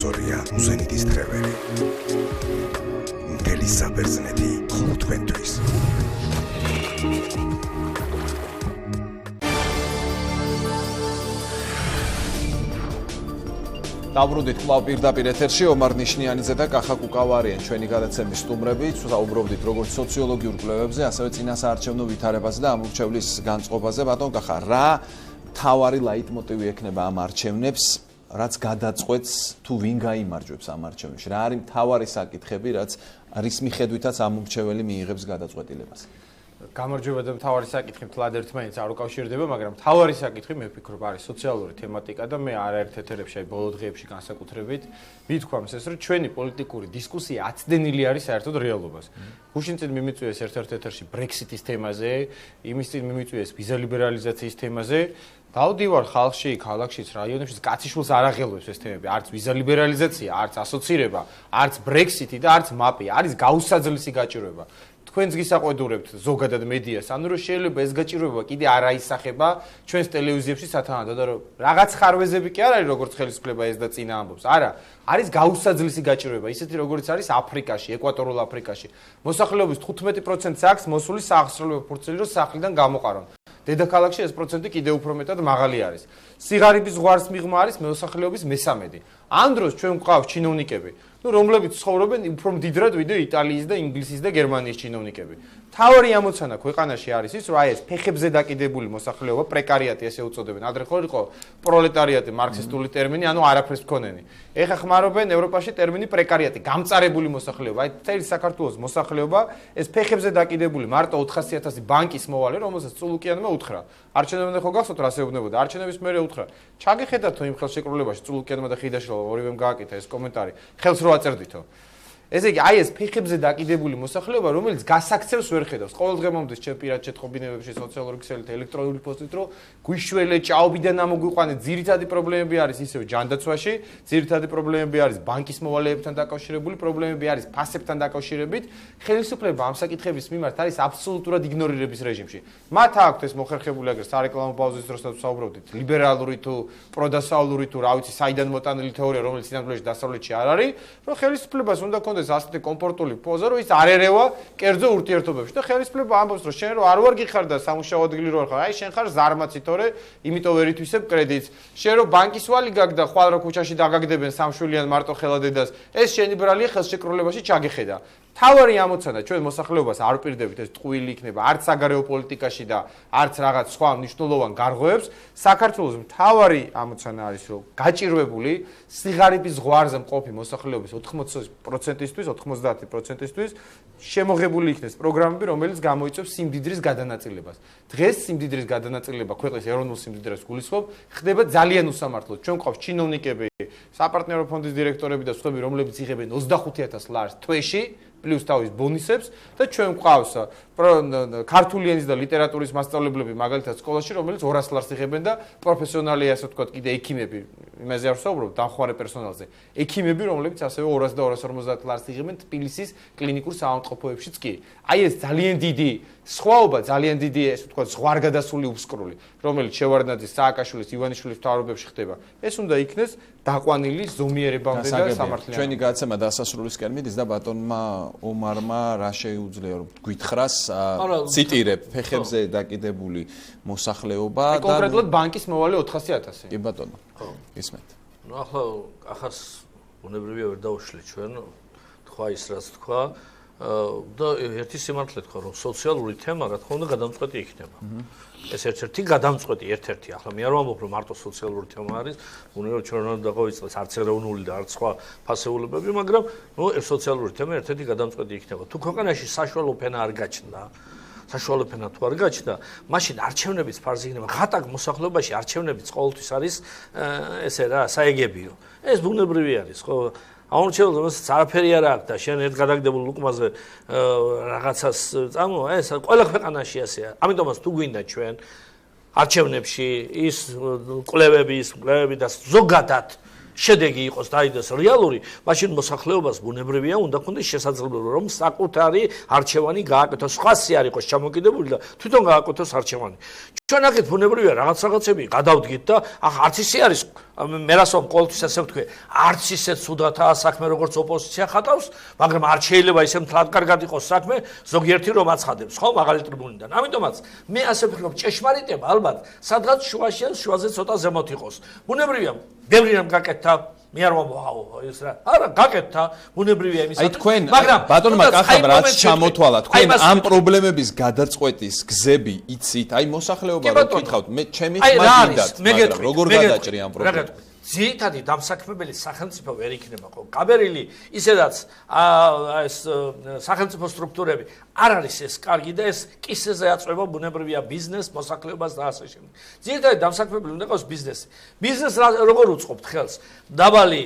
ზორია მუზენიდის ტრეველი. მთელი საბერძნეთი მხოლოდ თქვენთვის. დაბრუნდით კვლავ პირდაპირ ეთერში ომარ ნიშნიანიძე და კახა კუკავარიან ჩვენი გადაცემის სტუმრები. ვსაუბრობდით როგორც სოციოლოგიურ კვლევებზე, ასევე წინასაარჩევნო ვითარებაზე და ამ ურჩევლის განწყობაზე. ბატონ კახა, რა თავარი ლაიტმოტივი ექნება ამ არჩევნებს, რაც გადაწყვეტს თუ ვინ გაიმარჯვებს ამ არჩევნებში? რა არის თავარი საკითხები, რაც რის მიხედვითაც ამ ურჩეველი მიიღებს გადაწყვეტილებას? გამარჯვება და მთავარი საკითხი მთლად ერთმანეთს არ უკავშირდება, მაგრამ მთავარი საკითხი მე ვფიქრობ არის სოციალური თემატიკა და მე არაერთ ეთერებში ბოლო დღეებში განსაკუთრებით ვითქვამს ეს, რომ ჩვენი პოლიტიკური დისკუსია აცდენილი არის საერთოდ რეალობას. გუშინ წინ მიმიწვიეს ერთ-ერთ ეთერში Brexit-ის თემაზე, იმის წინ მიმიწვიეს ვიზა ლიბერალიზაციის თემაზე. დავდივარ ხალხში, ქალაქშიც, რაიონებში, კაციშვილს არ აღელვებს ეს თემები, არც ვიზა ლიბერალიზაცია, არც ასოცირება, არც Brexit-ი და არც მაპი, არის გაუსაძლისი გაჭირვება. თქვენს გისაყვედურებთ ზოგადად მედიას, ანუ რომ შეიძლება ეს გაჭირვება კიდე არ აისახება ჩვენს ტელევიზიებში სათანადოდ და რომ რაღაც ხარვეზები კი არ არის როგორც ხელისუფლება ეს და წინა ამბობს. არა, არის გაუსაძლისი გაჭირვება, ისეთი როგორც არის აფრიკაში, ეკვატორულ აფრიკაში. მოსახლეობის 15%-ს აქვს მოსული სახსრელო ფურცელი, რომ სახლიდან გამოყარონ. დედაქალაქში ეს პროცენტი კიდევ უფრო მეტად მაღალი არის. სიღარიბის ზღვარს მიღმა არის მოსახლეობის მესამედი. ამ დროს ჩვენ გვყავს ჩინოვნიკები, რომლებიც ცხოვრობენ უფრო მდიდრად ვიდრე იტალიის და ინგლისის და გერმანიის ჩინოვნიკები. თავარი ამოცანა ქვეყანაში არის ის, რომ აი ეს ფეხებზე დაკიდებული მოსახლეობა, პრეკარიატი ესე უწოდებენ, ადრე ხო იყო პროლეტარიატი, მარქსისტული ტერმინი, ანუ არაფერს მქონენი. ეხლა ხმარობენ ევროპაში ტერმინი პრეკარიატი, გამწარებული მოსახლეობა. აი მთელი საქართველოს მოსახლეობა ეს ფეხებზე დაკიდებული მარტო 400,000 ბანკის მოვალე, რომელსაც წულუკიანმა უთხრა. არჩევნებამდე ხო გახსოვთ რა შეეუბნებოდა? არჩევნების მერე უთხრა. ჩაგეხედათ თუ იმ ხელშეკრულებაში წულუკიანმა და ხიდაშვილმა ორივემ გააკეთა ეს კომენტარი. ხელს რო აწერდითო. ესე იგი, აი ეს ფეხებზე დაკიდებული მოსახლეობა, რომელიც გასაქცევს ვერ ხედავს. ყოველ დღემდე ჩემ პირად შეთხოვინებებში სოციალური ქსელით, ელექტრონული პოსტით, რომ გვიშველე, ჭაობიდან ამოგვიყვანეთ, ძირითადი პრობლემები არის ისევ ჯანდაცვაში, ძირითადი პრობლემები არის ბანკის მოვალეებთან დაკავშირებული, პრობლემები არის ფასებთან დაკავშირებით. ხელისუფლება ამ საკითხების მიმართ არის აბსოლუტურად იგნორირების რეჟიმში. მათ აქვთ ეს მოხერხებული აგერ სარეკლამო პაუზის დროსაც ვსაუბრობდით, ლიბერალური თუ პროდასავლური თუ რა ვიცი, საიდან მოტანილი თეორია, რომელიც სინამდვილეში დასავლეთში არ არის, რომ ხელისუფლებას უნდა კონდეს ასეთი კომფორტული პოზა, რომ ის არ ერევა კერძო ურთიერთობებში და ხელისუფლება ამბობს, რომ შენ რო არ ვარ გიხარ და სამუშაო ადგილი რო არ ხარ, აი შენ ხარ ზარმაცი, თორე იმიტომ ვერ ითვისებ კრედიტს. შენ რო ბანკის ვალი გაგ და ხვალ რო ქუჩაში დაგაგდებენ სამშვილიან მარტო ხელადედას, ეს შენი ბრალია ხელშეკრულებაში ჩაგეხედა. თავარი ამოცანა ჩვენ მოსახლეობას არ ვპირდებით ეს ტყუილი იქნება არც საგარეო პოლიტიკაში და არც რაღაც სხვა მნიშვნელოვან გარღვევებს. საქართველოს თავარი ამოცანა არის, რომ გაჭირვებული სიღარიბის ზღვარზე მყოფი მოსახლეობის 80%-ისთვის, 90%-ისთვის შემოღებული იქნეს პროგრამები, რომელიც გამოიწვევს სიმდიდრის გადანაწილებას. დღეს სიმდიდრის გადანაწილება ქვეყნის ეროვნულ სიმდიდრეს გულისხმობ, ხდება ძალიან უსამართლოდ. ჩვენ გვყავს ჩინოვნიკები, საპარტნიორო ფონდის დირექტორები და სხვები, რომლებიც იღებენ 25,000 ლარს თვეში. პლუს თავის ბონუსებს და ჩვენ გვყავს ქართული ენის და ლიტერატურის მასწავლებლები მაგალითად სკოლაში, რომელიც 200 ლარს იღებენ და პროფესიონალი ასე ვთქვათ, კიდე ექიმები, იმაზე არ ვსაუბრობ, დამხმარე პერსონალზე. ექიმები, რომლებიც ასევე 200 და 250 ლარს იღებენ თბილისის კლინიკურ საავადმყოფოებშიც კი. აი ეს ძალიან დიდი სხვაობა, ძალიან დიდი ესე ვთქვათ, ზღვარგადასული უსკრული, რომელიც შევარდნაძის, სააკაშვილის, ივანიშვილის მთავრობებში ხდება. ეს უნდა იქნეს დაყვანილი ზომიერებამდე და სამართლიანად. ჩვენი გადაცემა დასასრულისკენ მიდის და ბატონმა ომარმა რა შეუძლია რომ გითხრას ციტირებ ფეხებზე დაკიდებული მოსახლეობა და კონკრეტულად ბანკის მოვალე 400,000. კი ბატონო. ისმენთ. ნუ ახლა ახაც უნებრივია ვერ დავუშლით ჩვენ თქვა ის რაც თქვა და ერთი სიმართლე თქვა რომ სოციალური თემა რა თქმა უნდა გადამწყვეტი იქნება. ეს ერთ-ერთი გადამწყვეტი ერთ-ერთი ახლა მე არ ვამბობ რომ მარტო სოციალური თემა არის, უნებრივია ჩვენ უნდა დავიწყოს არც ეროვნული და არც სხვა ფასეულებები, მაგრამ ნუ სოციალური თემა ერთ-ერთი გადამწყვეტი იქნება. თუ ქვეყანაში საშუალო ფენა არ გაჩნდა, საშუალო ფენა თუ არ გაჩნდა, მაშინ არჩევნების ფარზე იქნება. ღატაკ მოსახლეობაში არჩევნებიც ყოველთვის არის ესე რა, საეგებიო. ეს ბუნებრივი არის, ხო? აუნჩეულს არაფერი არ აქვს და შენ ერთ გადაგდებულ უკმაზე რაღაცას წამო, ეს ყველა ქვეყანაში ასეა. ამიტომაც თუ გვინდა ჩვენ არჩევნებში ის კვლევები და ზოგადად შედეგი იყოს დაიდეს რეალური, მაშინ მოსახლეობას ბუნებრივია უნდა ქონდეს შესაძლებლობა რომ საკუთარი არჩევანი გააკეთოს, სხვა სი არ იყოს ჩამოკიდებული და თვითონ გააკეთოს არჩევანი. ჩვენ აქეთ ბუნებრივია რაღაცები გადავდგით და არც ისე არის მე რასო ყოველთვის ასე ვთქვი, არც ისე ცუდათაა საქმე როგორც ოპოზიცია ხატავს, მაგრამ არ შეიძლება ისე მთლად კარგად იყოს საქმე, ზოგიერთი რომ აცხადებს, ხო, მაღალი ტრიბუნიდან. ამიტომაც მე ასე ვფიქრობ, ჭეშმარიტება ალბათ სადღაც შუაში ან შუაზე ცოტა ზემოთ იყოს. ბუნებრივია, ბევრი რამ გაკეთდა მე არ მომავალ ის რა არა გაკეთდა ბუნებრივია იმის მაგრამ ბატონმა კახამ რაც ჩამოთვალა თქვენ ამ პრობლემების გადაწყვეტის გზები იცით აი მოსახლეობა რო გითხავთ მე ჩემი ხმა გინდათ მაგრამ როგორ გადაჭრი ამ პრობლემას ძირითადი დამსაქმებელი სახელმწიფო ვერ იქნება ხო გაბერილი ისედაც ეს სახელმწიფო სტრუქტურები არ არის ეს კარგი და ეს კისეზე აწვევა ბუნებრივია ბიზნეს მოსახლეობას და ასე შემდეგ ძირითადი დამსაქმებელი უნდა იყოს ბიზნესი ბიზნეს როგორ უწყობთ ხელს დაბალი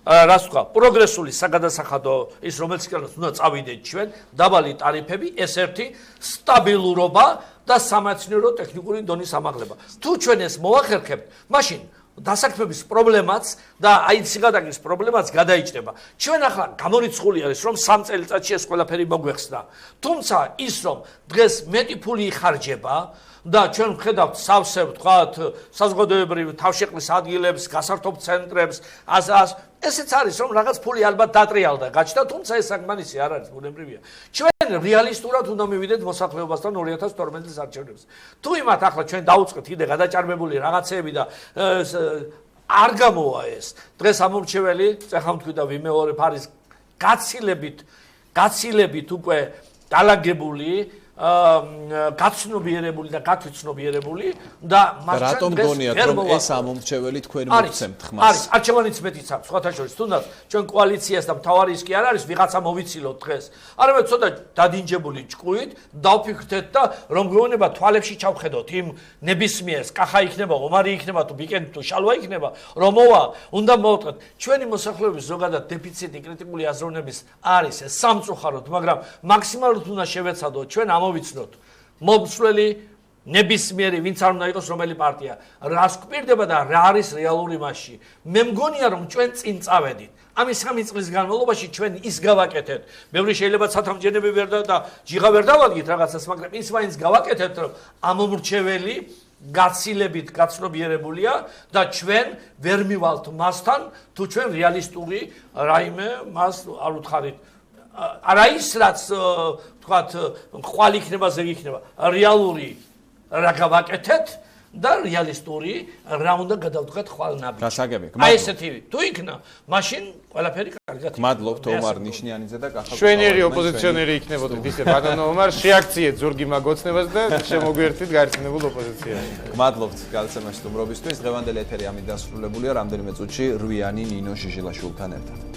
რას თქვა პროგრესული საგადასახადო ის რომელიც კანონს უნდა წავიდეთ ჩვენ დაბალი ტარიფები ეს ერთი სტაბილურობა და სამეცნიერო ტექნიკური დონის ამაღლება თუ ჩვენ ეს მოახერხებთ მაშინ დასაქმების პრობლემაც და აი ციგადაგის პრობლემაც გადაიჭდება. ჩვენ ახლა გამორიცხული არის რომ 3 წელიწადში ეს ყველაფერი მოგვეხსნა. თუმცა ის რომ დღეს მეტი ფული იხარჯება და ჩვენ ვხედავთ სავსე ვთქვათ საზოგადოებრივ თავშეყრის ადგილებს, გასართობ ცენტრებს, ესეც არის რომ რაღაც ფული ალბათ დატრიალდა, გაჩნდა, თუმცა ეს საკმარისი არ არის ბუნებრივია. ჩვენ რეალისტურად უნდა მივიდეთ მოსახლეობასთან 2012 წლის არჩევნებზე. თუ იმათ ახლა ჩვენ დაუწყეთ კიდე გადაჭარბებული რაღაცეები და არ გამოვა ეს. დღეს ამორჩეველი, ეხლა ვთქვი და ვიმეორებ არის გაცილებით უკვე დალაგებული გაცნობიერებული და გათვითცნობიერებული და მას რატომ გონიათ რომ ეს ამომრჩეველი თქვენ მოგცემთ ხმას არის არჩევანიც მეტიც აქვს სხვათა შორის თუნდაც ჩვენ კოალიციას და მთავარი ის კი არ არის ვიღაცა მოვიცილოთ დღეს არამედ ცოტა დადინჯებული ჭკუით დავფიქრდეთ და რომ გვეუბნება თვალებში ჩავხედოთ იმ ნებისმიერს კახა იქნება ომარი იქნება თუ ბიკენი თუ შალვა იქნება რომ მოვა უნდა მოვწყეთ ჩვენი მოსახლეობის ზოგადად დეფიციტი კრიტიკული აზროვნების არის ეს სამწუხაროდ მაგრამ მაქსიმალურად უნდა შევეცადოთ ჩვენ vicnot მომსვლელი ნებისმიერი ვინც არ უნდა იყოს რომელი პარტია რას გვპირდება და რა არის რეალური მასში მე მგონია რომ ჩვენ წინ წავედით ამის 3 წლის განმავლობაში ჩვენ ის გავაკეთეთ ბევრი შეიძლება ცათამბჯენები ვერ და ჯიღა ვერ დავადგით რაღაცას მაგრამ ის მაინც გავაკეთეთ რომ ამომრჩეველი გაცილებით გაცნობიერებულია და ჩვენ ვერ მივალთ მასთან თუ ჩვენ რეალისტური რაიმე მას არ უთხარით არა ის რაც თქვათ ხვალ იქნება ზეг იქნება რეალური რა გავაკეთეთ და რეალისტური რა უნდა გადავდგათ ხვალნაბი გასაგები აი ესეთი თუ იქნა მაშინ ყველაფერი კარგად მადლობთ ომარ ნიშნიანიძე და კახა შვენიერი ოპოზიციონერი იქნებოდეთ ისე ბატონო ომარ შეაქციეთ ზურგი მაგოცნებას და შემოგვიერთდით გარწმუნებულ ოპოზიციაში მადლობთ გალცემაში სტუმრობისთვის დღევანდელი ეთერი ამით დასრულებულია რამდენიმე წუთში რვიანი ნინო შიშილაშვილთან ერთად